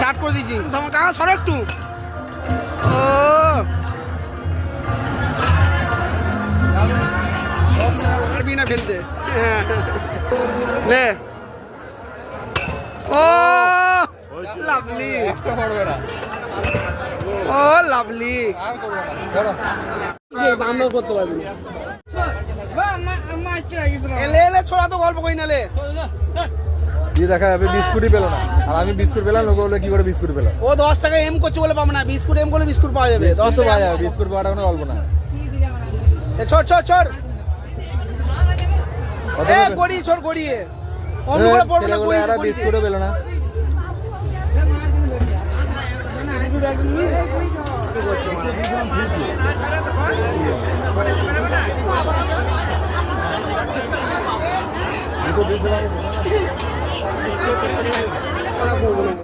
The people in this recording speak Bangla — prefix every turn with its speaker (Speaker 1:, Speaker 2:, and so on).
Speaker 1: স্টার্ট করে দিয়েছি কাকা সরো একটু ও পারবি না ফেলতে লে ও লাভলি ও লাভলি আমরা করতে পারবি এলে এলে ছোড়া তো গল্প করি নালে
Speaker 2: দেখা যাবে বিস্কুটই পেলো না আর আমি বিস্কুট পেলাম লোক বলে কি করে বিস্কুট পেলাম
Speaker 1: ও 10 টাকা এম করছে বলে পাবো না বিস্কুট এম করলে বিস্কুট পাওয়া যাবে
Speaker 2: 10 তো পাওয়া যাবে বিস্কুট পাওয়াটা কোনো গল্প না
Speaker 1: ছোট ছোট ছোট এ গড়ি ছোট গড়িয়ে অন্য করে পড়বে না গড়ি
Speaker 2: আর বিস্কুটও পেলো না
Speaker 1: কি করছে